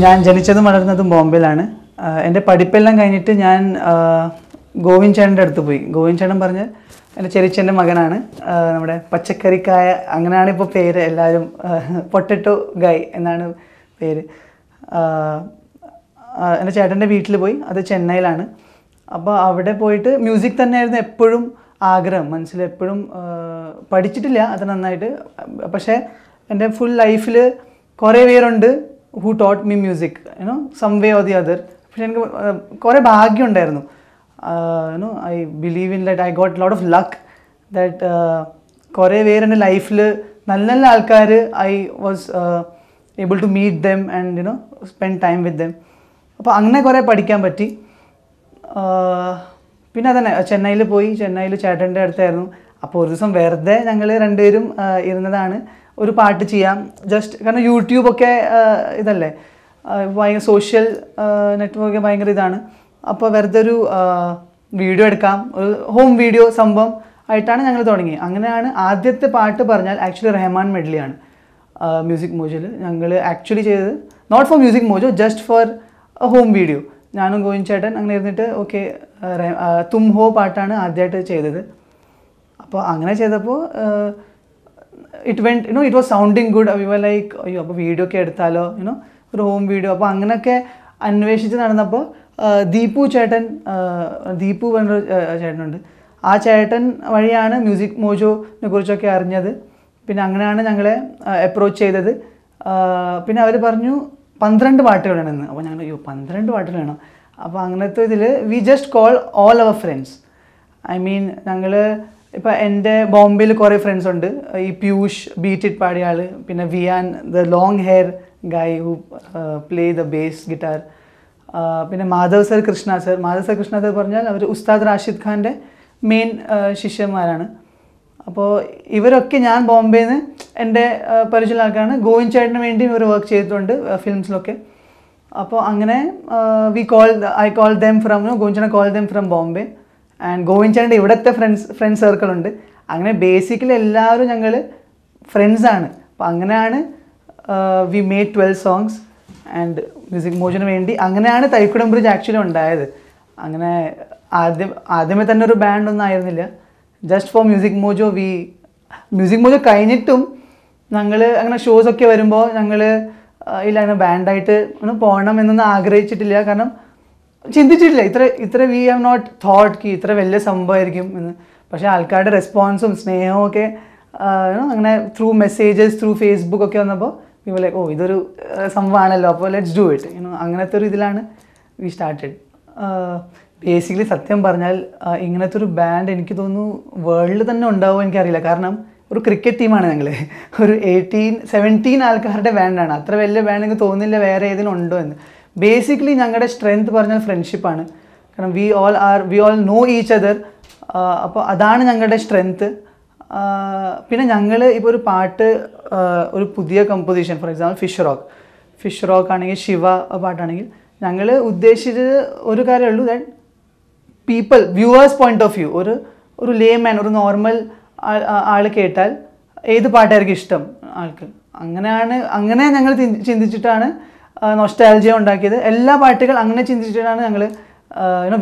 ഞാൻ ജനിച്ചതും വളർന്നതും ബോംബെയിലാണ്. എൻ്റെ പഠിപ്പെല്ലാം കഴിഞ്ഞിട്ട് ഞാൻ ഗോവിന്ദ് ചേട്ടൻ്റെ അടുത്ത് പോയി. ഗോവിന്ദ് ചേട്ടൻ പറഞ്ഞ് എൻ്റെ ചെറിച്ചൻ്റെ മകനാണ്, നമ്മുടെ പച്ചക്കറിക്കായ അങ്ങനെയാണ് ഇപ്പോൾ പേര്, എല്ലാവരും പൊട്ടറ്റോ ഗൈ എന്നാണ് പേര്. എൻ്റെ ചേട്ടൻ്റെ വീട്ടിൽ പോയി, അത് ചെന്നൈയിലാണ്. അപ്പോൾ അവിടെ പോയിട്ട് മ്യൂസിക് തന്നെയായിരുന്നു എപ്പോഴും ആഗ്രഹം, മനസ്സിൽ എപ്പോഴും. പഠിച്ചിട്ടില്ല അത് നന്നായിട്ട്, പക്ഷേ എൻ്റെ ഫുൾ ലൈഫിൽ കുറേ പേരുണ്ട് who taught me music, some way or the other. പക്ഷേ എനിക്ക് കുറേ ഭാഗ്യം ഉണ്ടായിരുന്നു. I believe in that I got a lot of luck that കുറേ പേര് എൻ്റെ ലൈഫിൽ നല്ല നല്ല ആൾക്കാർ I was able to meet them and spend time with them. അപ്പോൾ അങ്ങനെ കുറേ പഠിക്കാൻ പറ്റി. പിന്നെ അതന്നെ ചെന്നൈയിൽ പോയി, ചെന്നൈയിൽ ചേട്ടൻ്റെ അടുത്തായിരുന്നു. അപ്പോൾ ഒരു ദിവസം വെറുതെ ഞങ്ങൾ രണ്ടുപേരും ഇരുന്നതാണ്, ഒരു പാട്ട് ചെയ്യാം ജസ്റ്റ്, കാരണം യൂട്യൂബൊക്കെ ഇതല്ലേ, ഭയങ്കര സോഷ്യൽ നെറ്റ്വർക്ക് ഭയങ്കര ഇതാണ്. അപ്പോൾ വെറുതെ ഒരു വീഡിയോ എടുക്കാം, ഒരു ഹോം വീഡിയോ സംഭവം ആയിട്ടാണ് ഞങ്ങൾ തുടങ്ങി. അങ്ങനെയാണ് ആദ്യത്തെ പാട്ട് പറഞ്ഞാൽ ആക്ച്വലി റഹ്മാൻ മെഡ്ലിയാണ് മ്യൂസിക് മോജോയിൽ ഞങ്ങൾ ആക്ച്വലി ചെയ്തത്. Not for Music Mojo, just for a home video. ഞാനും ഗോവിന്ദ് ചേട്ടൻ അങ്ങനെ ഇരുന്നിട്ട് ഓക്കെ തും ഹോ പാട്ടാണ് ആദ്യമായിട്ട് ചെയ്തത്. അപ്പോൾ അങ്ങനെ ചെയ്തപ്പോൾ it went it was sounding good. We were like അയ്യോ അപ്പോൾ വീഡിയോ ഒക്കെ എടുത്താലോ, ഒരു ഹോം വീഡിയോ. അപ്പോൾ അങ്ങനെയൊക്കെ അന്വേഷിച്ച് നടന്നപ്പോൾ ദീപു ചേട്ടൻ, ദീപു പറഞ്ഞൊരു ചേട്ടനുണ്ട്, ആ ചേട്ടൻ വഴിയാണ് മ്യൂസിക് മോജോനെ കുറിച്ചൊക്കെ അറിഞ്ഞത്. പിന്നെ അങ്ങനെയാണ് ഞങ്ങളെ അപ്രോച്ച് ചെയ്തത്. പിന്നെ അവർ പറഞ്ഞു 12 പാട്ടുകൾ വേണമെന്ന്. അപ്പോൾ ഞങ്ങൾ അയ്യോ 12 പാട്ടുകൾ വേണം. അപ്പോൾ അങ്ങനത്തെ ഇതിൽ we just call all our friends. I mean ഞങ്ങൾ ഇപ്പോൾ എൻ്റെ ബോംബെയിൽ കുറേ ഫ്രണ്ട്സ് ഉണ്ട്. ഈ പീയൂഷ് ബീറ്റ് ഇറ്റ് പാടിയ ആൾ, പിന്നെ Viyan the long hair guy who play the bass guitar, പിന്നെ Madhav sir Krishna sir. Madhav sir Krishna sir പറഞ്ഞാൽ അവർ ഉസ്താദ് റാഷിദ് ഖാൻ്റെ മെയിൻ ശിഷ്യന്മാരാണ്. അപ്പോൾ ഇവരൊക്കെ ഞാൻ ബോംബെയിൽ നിന്ന് എൻ്റെ പരിചയമുള്ള ആൾക്കാരാണ്. ഗോവിന്ദ് ചേട്ടന് വേണ്ടി ഇവർ വർക്ക് ചെയ്തിട്ടുണ്ട് ഫിലിംസിലൊക്കെ. അപ്പോൾ അങ്ങനെ I call them from Govind ചേട്ടൻ call them from Bombay. And Govind ചേട്ടൻ്റെ ഇവിടുത്തെ ഫ്രണ്ട്സ് സർക്കിളുണ്ട്. അങ്ങനെ ബേസിക്കലി എല്ലാവരും ഞങ്ങൾ ഫ്രണ്ട്സാണ്. അപ്പോൾ അങ്ങനെയാണ് we made 12 songs and music മോജോന് വേണ്ടി അങ്ങനെയാണ് തൈക്കുടം ബ്രിഡ്ജ് ആക്ച്വലി ഉണ്ടായത്. അങ്ങനെ ആദ്യമേ തന്നെ ഒരു ബാൻഡൊന്നും ആയിരുന്നില്ല, just for Music mojo. Music mojo കഴിഞ്ഞിട്ടും ഞങ്ങൾ അങ്ങനെ ഷോസൊക്കെ വരുമ്പോൾ ഞങ്ങൾ ഇല്ല അങ്ങനെ ബാൻഡായിട്ട് പോകണം എന്നൊന്നും ആഗ്രഹിച്ചിട്ടില്ല, കാരണം ചിന്തിച്ചിട്ടില്ല ഇത്ര വി ഹാവ് നോട്ട് തോട്ട് കി ഇത്ര വലിയ സംഭവമായിരിക്കും എന്ന്. പക്ഷേ ആൾക്കാരുടെ റെസ്പോൺസും സ്നേഹവും ഒക്കെ അങ്ങനെ ത്രൂ മെസ്സേജസ് ത്രൂ ഫേസ്ബുക്ക് ഒക്കെ വന്നപ്പോൾ വി വർ ലൈക്ക് ഓ ഇതൊരു സംഭവമാണല്ലോ, അപ്പോൾ ലെറ്റ്സ് ഡു ഇറ്റ്. അങ്ങനത്തെ ഒരു ഇതിലാണ് വി സ്റ്റാർട്ടഡ്. ബേസിക്കലി സത്യം പറഞ്ഞാൽ ഇങ്ങനത്തെ ഒരു ബാൻഡ് എനിക്ക് തോന്നുന്നു വേൾഡിൽ തന്നെ ഉണ്ടാവുമോ എനിക്കറിയില്ല. കാരണം ഒരു ക്രിക്കറ്റ് ടീമാണ് ഞങ്ങൾ, ഒരു 17 ആൾക്കാരുടെ ബാൻഡാണ്. അത്ര വലിയ ബാൻഡ് എനിക്ക് തോന്നുന്നില്ല വേറെ ഏതിനും ഉണ്ടോ എന്ന്. ബേസിക്കലി ഞങ്ങളുടെ സ്ട്രെങ്ത് പറഞ്ഞാൽ ഫ്രണ്ട്ഷിപ്പാണ്. കാരണം we all know each other. അപ്പോൾ അതാണ് ഞങ്ങളുടെ സ്ട്രെങ്ത്ത്. പിന്നെ ഞങ്ങൾ ഇപ്പോൾ ഒരു പാട്ട്, ഒരു പുതിയ composition, for example fish rock ആണെങ്കിൽ, ശിവ പാട്ടാണെങ്കിൽ, ഞങ്ങൾ ഉദ്ദേശിച്ചത് ഒരു കാര്യമേ ഉള്ളൂ, that people viewers point of view, ഒരു ലേമാൻ, ഒരു നോർമൽ ആൾ കേട്ടാൽ ഏത് പാട്ടായിരിക്കും ഇഷ്ടം ആൾക്ക്. അങ്ങനെ ഞങ്ങൾ ചിന്തിച്ചിട്ടാണ് നൊസ്റ്റാൾജിയ ഉണ്ടാക്കിയത്. എല്ലാ പാട്ടുകൾ അങ്ങനെ ചിന്തിച്ചിട്ടാണ് ഞങ്ങൾ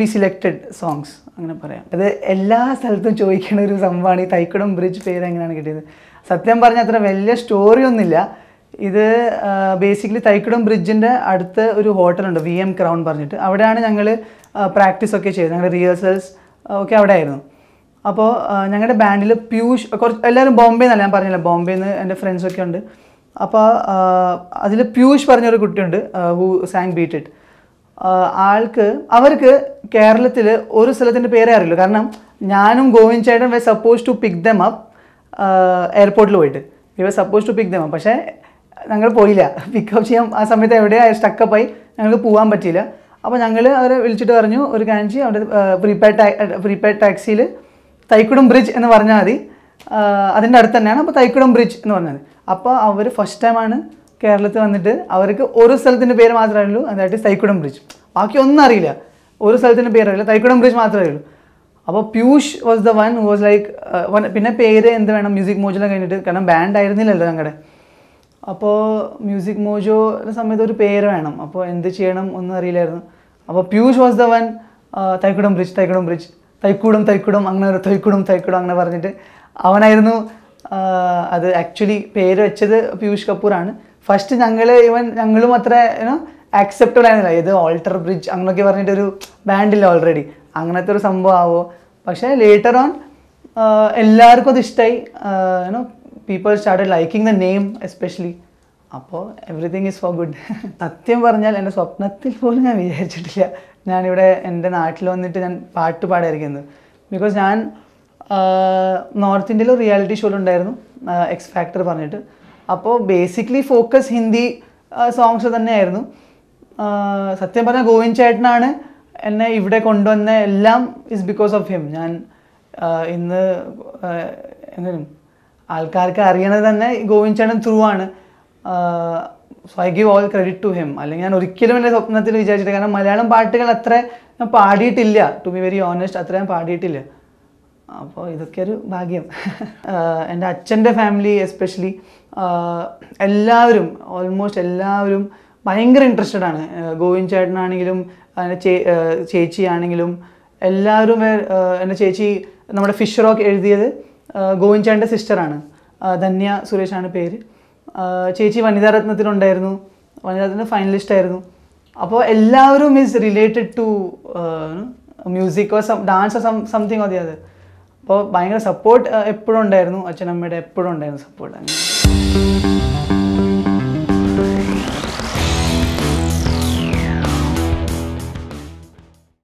വി സിലക്റ്റഡ് സോങ്സ്, അങ്ങനെ പറയാം. അത് എല്ലാ സ്ഥലത്തും ചോദിക്കുന്ന ഒരു സംഭവമാണ് ഈ തൈക്കുടം ബ്രിഡ്ജ് പേര് എങ്ങനെയാണ് കിട്ടിയത്. സത്യം പറഞ്ഞാൽ അത്ര വലിയ സ്റ്റോറി ഒന്നുമില്ല. ഇത് ബേസിക്കലി തൈക്കുടം ബ്രിഡ്ജിൻ്റെ അടുത്ത് ഒരു ഹോട്ടലുണ്ട്, VM ക്രൗൺ പറഞ്ഞിട്ട്. അവിടെയാണ് ഞങ്ങൾ പ്രാക്ടീസൊക്കെ ചെയ്തത്. ഞങ്ങളുടെ റിഹേഴ്സൽസ് ഒക്കെ അവിടെ ആയിരുന്നു. അപ്പോൾ ഞങ്ങളുടെ ബാൻഡിൽ പീയൂഷ്, എല്ലാവരും ബോംബെ എന്നല്ല, ഞാൻ പറഞ്ഞില്ല ബോംബെയിൽ നിന്ന് എൻ്റെ ഫ്രണ്ട്സൊക്കെ ഉണ്ട്. അപ്പോൾ അതിൽ പീയൂഷ് പറഞ്ഞൊരു കുട്ടിയുണ്ട്, ഹു സാങ് ബീറ്റ് ഇറ്റ്. അവർക്ക് കേരളത്തിൽ ഒരു സ്ഥലത്തിൻ്റെ പേരേ അറിയില്ല. കാരണം ഞാനും ഗോവിന്ദ് ചേട്ടൻ we suppose to pick them up എയർപോർട്ടിൽ പോയിട്ട്, we were suppose to pick them up. പക്ഷേ ഞങ്ങൾ പോയില്ല, പിക്കപ്പ് ചെയ്യാൻ. ആ സമയത്ത് എവിടെയാണ് സ്റ്റക്കപ്പായി, ഞങ്ങൾക്ക് പോകാൻ പറ്റിയില്ല. അപ്പോൾ ഞങ്ങൾ അവരെ വിളിച്ചിട്ട് പറഞ്ഞു ഒരു കാര്യം ചെയ്യും, അവിടെ പ്രീപെയ്ഡ് ടാക്സിയിൽ തൈക്കുടം ബ്രിഡ്ജ് എന്ന് പറഞ്ഞാൽ മതി, അതിൻ്റെ അടുത്ത് തന്നെയാണ്. അപ്പോൾ തൈക്കുടം ബ്രിഡ്ജ് എന്ന് പറഞ്ഞത്. അപ്പോൾ അവർ ഫസ്റ്റ് ടൈമാണ് കേരളത്തിൽ വന്നിട്ട്, അവർക്ക് ഒരു സ്ഥലത്തിൻ്റെ പേര് മാത്രമേ ഉള്ളൂ, അതായത് തൈക്കുടം ബ്രിഡ്ജ്. ബാക്കി ഒന്നും അറിയില്ല, ഒരു സ്ഥലത്തിൻ്റെ പേരറിയില്ല, തൈക്കുടം ബ്രിഡ്ജ് മാത്രമേ ഉള്ളൂ. അപ്പോൾ Piyush was the one who was like, പിന്നെ പേര് എന്ത് വേണം മ്യൂസിക് മോജോയിൽ കഴിഞ്ഞിട്ട്, കാരണം ബാൻഡ് ആയിരുന്നില്ലല്ലോ ഞങ്ങളുടെ. അപ്പോൾ മ്യൂസിക് മോജോ സമയത്ത് ഒരു പേര് വേണം, അപ്പോൾ എന്ത് ചെയ്യണം ഒന്നും അറിയില്ലായിരുന്നു. അപ്പോൾ Piyush was the one, Thaikkudam Bridge Thaikkudam അങ്ങനെ പറഞ്ഞിട്ട് അവനായിരുന്നു അത് ആക്ച്വലി പേര് വെച്ചത്. പീയൂഷ് കപൂറാണ്. ഫസ്റ്റ് ഞങ്ങളും അത്ര ആക്സെപ്റ്റഡ് ആയിരുന്നില്ല, ഇത് ഓൾട്ടർ ബ്രിഡ്ജ് അങ്ങനെയൊക്കെ പറഞ്ഞിട്ടൊരു ബാൻഡില്ല ഓൾറെഡി, അങ്ങനത്തെ ഒരു സംഭവം ആവോ. പക്ഷേ ലേറ്റർ ഓൺ എല്ലാവർക്കും അത് ഇഷ്ടമായി. People started liking the name especially. അപ്പോൾ എവറിത്തിങ് ഈസ് ഫോർ ഗുഡ്. സത്യം പറഞ്ഞാൽ എൻ്റെ സ്വപ്നത്തിൽ പോലും ഞാൻ വിചാരിച്ചിട്ടില്ല ഞാനിവിടെ എൻ്റെ നാട്ടിൽ വന്നിട്ട് ഞാൻ പാട്ട് പാടായിരിക്കുന്നത്. ബിക്കോസ് ഞാൻ നോർത്ത് ഇന്ത്യയിൽ ഒരു റിയാലിറ്റി ഷോയിലുണ്ടായിരുന്നു, എക്സ് ഫാക്ടർ പറഞ്ഞിട്ട്. അപ്പോൾ ബേസിക്കലി ഫോക്കസ് ഹിന്ദി സോങ്സ് തന്നെയായിരുന്നു. സത്യം പറഞ്ഞാൽ ഗോവിന്ദ് ചേട്ടനാണ് എന്നെ ഇവിടെ കൊണ്ടുവന്ന എല്ലാം ഇസ് ബിക്കോസ് ഓഫ് ഹിം. ഞാൻ ഇന്ന് എന്തിനും ആൾക്കാർക്ക് അറിയണത് തന്നെ ഗോവിന്ദ് ചേട്ടൻ ത്രൂ ആണ്. So I give all credit to him. അല്ലെങ്കിൽ ഞാൻ ഒരിക്കലും എൻ്റെ സ്വപ്നത്തിൽ വിചാരിച്ചിട്ടില്ല. കാരണം മലയാളം പാട്ടുകൾ അത്ര ഞാൻ പാടിയിട്ടില്ല, ടു ബി വെരി ഓണസ്റ്റ്, അത്ര ഞാൻ പാടിയിട്ടില്ല. അപ്പോൾ ഇതൊക്കെ ഒരു ഭാഗ്യം. എൻ്റെ അച്ഛൻ്റെ ഫാമിലി എസ്പെഷ്യലി എല്ലാവരും, ഓൾമോസ്റ്റ് എല്ലാവരും ഭയങ്കര ഇൻട്രസ്റ്റഡ് ആണ്. ഗോവിന്ദ് ചേട്ടനാണെങ്കിലും ചേച്ചിയാണെങ്കിലും എല്ലാവരും. എൻ്റെ ചേച്ചി നമ്മുടെ ഫിഷ് റോക്ക് എഴുതിയത് ഗോവിന്ദ് ചേട്ടൻ്റെ സിസ്റ്ററാണ്, ധന്യ സുരേഷാണ് പേര്. ചേച്ചി വനിതാരത്നത്തിലുണ്ടായിരുന്നു, വനിതാരത്ന ഫൈനലിസ്റ്റ് ആയിരുന്നു. അപ്പോൾ എല്ലാവരും is related to music or dance or something or the other. അപ്പോൾ ഭയങ്കര സപ്പോർട്ട് എപ്പോഴും ഉണ്ടായിരുന്നു, അച്ഛനമ്മയുടെ എപ്പോഴും ഉണ്ടായിരുന്നു സപ്പോർട്ട്. അങ്ങനെ